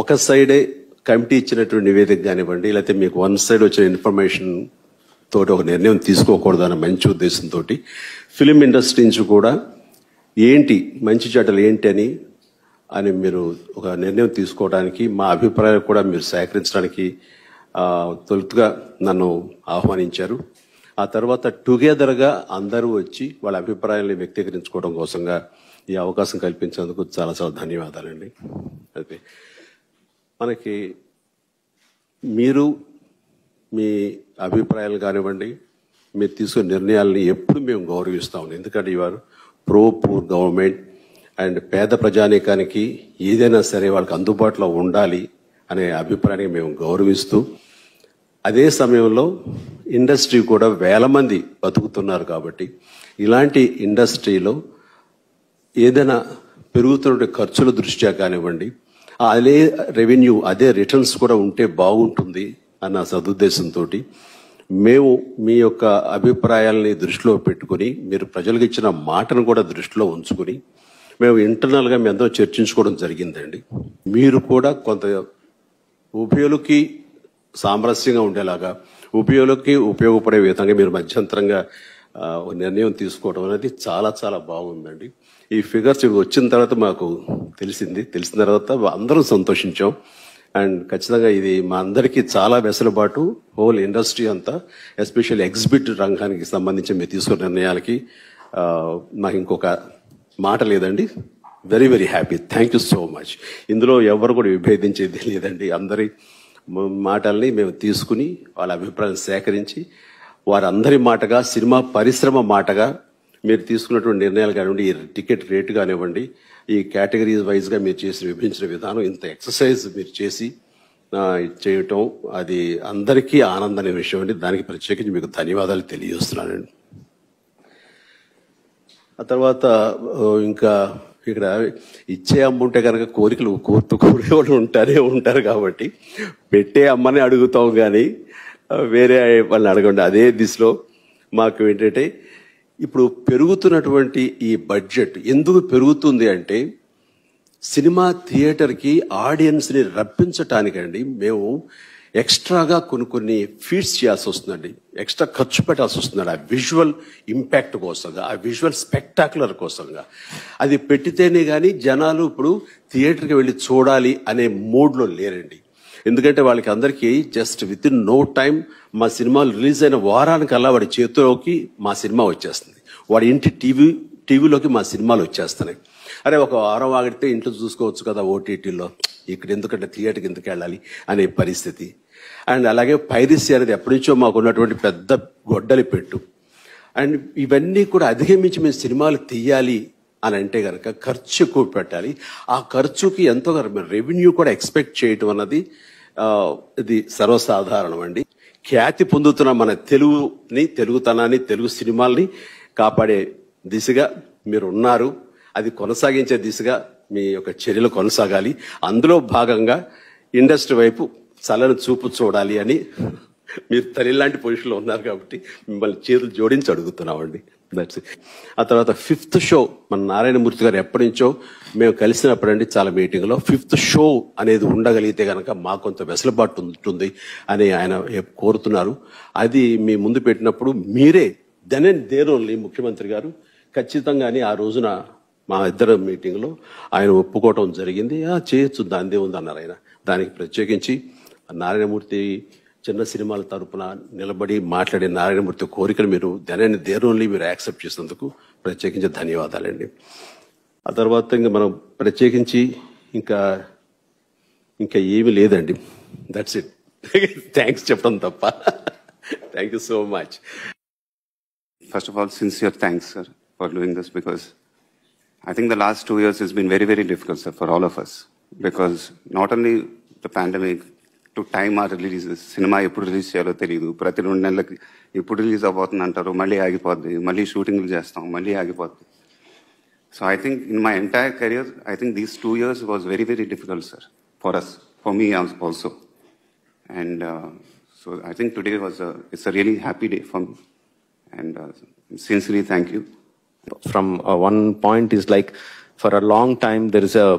ఒక సైడే కమిటీ ఇచ్చినటువంటి నివేదిక కానివ్వండి, లేకపోతే మీకు వన్ సైడ్ వచ్చిన ఇన్ఫర్మేషన్ తోటి ఒక నిర్ణయం తీసుకోకూడదు అన్న మంచి ఉద్దేశంతో ఫిలిం ఇండస్ట్రీ నుంచి కూడా ఏంటి మంచి చెడ్డలు ఏంటి అని మీరు ఒక నిర్ణయం తీసుకోవడానికి, మా అభిప్రాయాలు కూడా మీరు సేకరించడానికి తొలుతుగా నన్ను ఆహ్వానించారు. ఆ తర్వాత టుగెదర్గా అందరూ వచ్చి వాళ్ళ అభిప్రాయాన్ని వ్యక్తీకరించుకోవడం కోసంగా ఈ అవకాశం కల్పించేందుకు చాలా చాలా ధన్యవాదాలండి. అయితే మనకి మీరు మీ అభిప్రాయాలు కానివ్వండి, మీరు తీసుకునే నిర్ణయాలని ఎప్పుడు మేము గౌరవిస్తాం. ఎందుకంటే ఇవారు ప్రో పూర్ గవర్నమెంట్ అండ్ పేద ప్రజానీకానికి ఏదైనా సరే వాళ్ళకి అందుబాటులో ఉండాలి అనే అభిప్రాయాన్ని మేము గౌరవిస్తూ, అదే సమయంలో ఇండస్ట్రీ కూడా వేల మంది బతుకుతున్నారు కాబట్టి ఇలాంటి ఇండస్ట్రీలో ఏదైనా పెరుగుతున్న ఖర్చుల దృష్ట్యా కానివ్వండి, అదే రెవెన్యూ అదే రిటర్న్స్ కూడా ఉంటే బాగుంటుంది అన్న సదుద్దేశంతో మేము మీ యొక్క అభిప్రాయాలని దృష్టిలో పెట్టుకుని, మీరు ప్రజలకు ఇచ్చిన మాటను కూడా దృష్టిలో ఉంచుకుని మేము ఇంటర్నల్గా మీ అందరూ చర్చించుకోవడం జరిగిందండి. మీరు కూడా కొంత ఉభయులకి సామరస్యంగా ఉండేలాగా, ఉభయులకి ఉపయోగపడే విధంగా మీరు మధ్యంతరంగా నిర్ణయం తీసుకోవడం అనేది చాలా చాలా బాగుందండి. ఈ ఫిగర్స్ వచ్చిన తర్వాత మాకు తెలిసిన తర్వాత అందరం సంతోషించాం. అండ్ ఖచ్చితంగా ఇది మా అందరికీ చాలా వెసులుబాటు, హోల్ ఇండస్ట్రీ అంతా, ఎస్పెషల్లీ ఎగ్జిబిట్ రంగానికి సంబంధించి మీరు తీసుకున్న నిర్ణయాలకి నాకు ఇంకొక మాట లేదండి. Very very happy. Thank you so much. ఇందులో ఎవరు కూడా విభేదించేది లేదండి. అందరి మాటల్ని మేము తీసుకుని వాళ్ళ అభిప్రాయాలు సేకరించి వారందరి మాటగా, సినిమా పరిశ్రమ మాటగా మీరు తీసుకున్నటువంటి నిర్ణయాలు కానివ్వండి, ఈ టికెట్ రేటు కానివ్వండి, ఈ కేటగిరీస్ వైజ్గా మీరు చేసిన విభజించిన విధానం, ఇంత ఎక్సర్సైజ్ మీరు చేసి చేయటం అది అందరికీ ఆనందమైన విషయం అండి. దానికి ప్రత్యేకించి మీకు ధన్యవాదాలు తెలియజేస్తున్నానండి. ఆ తర్వాత ఇంకా ఇక్కడ ఇచ్చే అమ్మ ఉంటే కనుక కోరికలు కోరేవాళ్ళు ఉంటారు కాబట్టి పెట్టే అమ్మని అడుగుతాం కానీ వేరే వాళ్ళని అడగండి. అదే దిశలో మాకు ఏంటంటే ఇప్పుడు పెరుగుతున్నటువంటి ఈ బడ్జెట్ ఎందుకు పెరుగుతుంది అంటే సినిమా థియేటర్కి ఆడియన్స్ని రప్పించటానికండి మేము ఎక్స్ట్రాగా కొన్ని ఫీడ్స్ చేయాల్సి వస్తుందండి, ఎక్స్ట్రా ఖర్చు పెట్టాల్సి వస్తుందండి. ఆ విజువల్ ఇంపాక్ట్ కోసంగా, ఆ విజువల్ స్పెక్టాక్యులర్ కోసంగా. అది పెట్టితేనే కానీ జనాలు ఇప్పుడు థియేటర్కి వెళ్ళి చూడాలి అనే మూడ్లో లేరండి. ఎందుకంటే వాళ్ళకి అందరికీ just within no time మా సినిమాలు రిలీజ్ అయిన వారానికల్లా వాడి చేతిలోకి మా సినిమా వచ్చేస్తుంది, వాడి ఇంటి టీవీలోకి మా సినిమాలు వచ్చేస్తున్నాయి. అరే ఒక వారం ఆగితే ఇంట్లో చూసుకోవచ్చు కదా ఓటీటీలో, ఇక్కడ ఎందుకంటే థియేటర్కి ఎందుకు వెళ్ళాలి అనే పరిస్థితి. అండ్ అలాగే పైరసీ అనేది ఎప్పటి నుంచో మాకు ఉన్నటువంటి పెద్ద గొడ్డలి పెట్టు. అండ్ ఇవన్నీ కూడా అధిగమించి మేము సినిమాలు తీయాలి అని అంటే కనుక ఖర్చు ఎక్కువ పెట్టాలి. ఆ ఖర్చుకి ఎంతో రెవెన్యూ కూడా ఎక్స్పెక్ట్ చేయటం అన్నది ఇది సర్వసాధారణం అండి. ఖ్యాతి పొందుతున్న మన తెలుగుతనాన్ని, తెలుగు సినిమాల్ని కాపాడే దిశగా మీరు ఉన్నారు. అది కొనసాగించే దిశగా మీ యొక్క చర్యలు కొనసాగాలి. అందులో భాగంగా ఇండస్ట్రీ వైపు చల్లని చూపు చూడాలి అని మీరు తల్లిలాంటి పొజిషన్లో ఉన్నారు కాబట్టి మిమ్మల్ని చేతులు జోడించి అడుగుతున్నామండి. That's it. ఆ తర్వాత 5th షో మన నారాయణమూర్తి గారు ఎప్పటి నుంచో మేము కలిసినప్పుడండి చాలా మీటింగ్లో 5th షో అనేది ఉండగలిగితే కనుక మాకు కొంత వెసులుబాటు ఉంటుంది అని ఆయన కోరుతున్నారు. అది మీ ముందు పెట్టినప్పుడు మీరే దేరోన్లీ ముఖ్యమంత్రి గారు ఖచ్చితంగానే ఆ రోజున మా ఇద్దరు మీటింగ్లో ఆయన ఒప్పుకోవటం జరిగింది. చేయొచ్చు, దానిదే ఉంది అన్నారు ఆయన. దానికి ప్రత్యేకించి నారాయణమూర్తి చిన్న సినిమాల తరపున నిలబడి మాట్లాడే నారాయణమూర్తి కోరికను మీరు దేరోన్లీ మీరు యాక్సెప్ట్ చేసినందుకు ప్రత్యేకించి ధన్యవాదాలండి. ఆ తర్వాత ఇంకా మనం ప్రత్యేకించి ఇంకా ఏమీ లేదండి. That's it. థ్యాంక్స్ చెప్పడం తప్ప. Thank you so much. First of all, sincere thanks, sir, for doing this, because I think the last 2 years has been very, very difficult, sir, for all of us. Because not only the pandemic, to time our releases, cinema eppudu release cheyalo teliyadu, prati 2 నెలలకి ఇప్పుడు release అవబోతుంది అంటారు, మళ్ళీ ఆగిపోద్ది, మళ్ళీ షూటింగ్లు చేస్తాం, మళ్ళీ ఆగిపోద్ది. So I think in my entire career, I think these 2 years was very, very difficult, sir, for us, for me also. And so I think today it's a really happy day for me. And sincerely thank you. From one point is like, for a long time there is a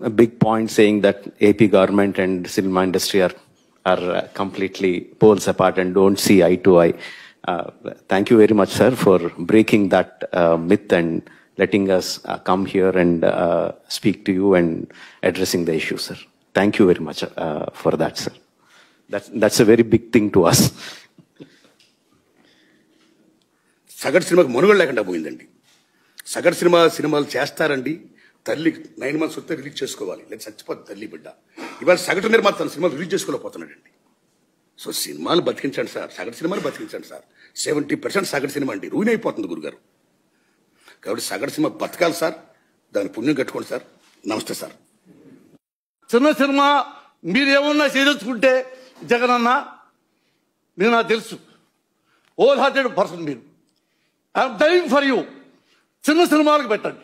a big point saying that AP government and cinema industry are completely poles apart and don't see eye to eye. Thank you very much, sir, for breaking that myth and letting us come here and speak to you and addressing the issue, sir. Thank you very much for that, sir. That's a very big thing to us. సగటు సినిమాకి మనుగడ లేకుండా పోయిందండి. సగటు సినిమాలు చేస్తారండి. తల్లి 9 months వస్తే రిలీజ్ చేసుకోవాలి, లేదా చచ్చిపోతుంది తల్లి బిడ్డ. ఇవాళ సగటు నిర్మాత తన సినిమాలు రిలీజ్ చేసుకోలేకపోతున్నాడండి. సో సినిమాలు బతికించండి సార్, సగటు సినిమాలు బతికించండి సార్. 70% సగటు సినిమా అండి, రూయిన్ అయిపోతుంది గురుగారు. కాబట్టి సగటు సినిమా బతకాలి సార్, దాని పుణ్యం కట్టుకోండి సార్. నమస్తే సార్. చిన్న సినిమా మీరు ఏమన్నా చేయదలుచుకుంటే జగన్ అన్న మీరు నాకు తెలుసు, హోల్ హార్టెడ్ పర్సన్ మీరు. I'm dying for you. చిన్న సినిమాలకు పెట్టండి,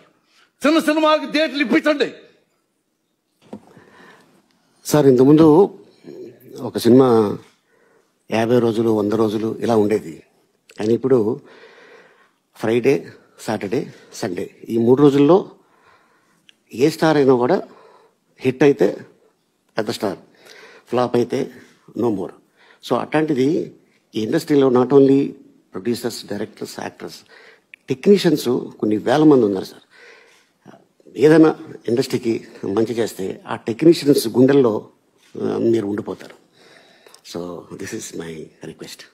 చిన్న సినిమాలకు డేట్లు ఇప్పించండి. సార్ ఇంతకుముందు ఒక సినిమా 50 రోజులు 100 రోజులు ఇలా ఉండేది. కానీ ఇప్పుడు ఫ్రైడే, సాటర్డే, సండే ఈ 3 రోజుల్లో ఏ స్టార్ అయినా కూడా హిట్ అయితే పెద్ద స్టార్, ఫ్లాప్ అయితే నో మోర్. సో అట్లాంటిది ఈ ఇండస్ట్రీలో not only producers, directors, actors, technicians కొన్ని వేల మంది ఉన్నారు సార్. ఏదైనా ఇండస్ట్రీకి మంచి చేస్తే ఆ టెక్నీషియన్స్ గుండెల్లో మీరు ఉండిపోతారు. So this is my request.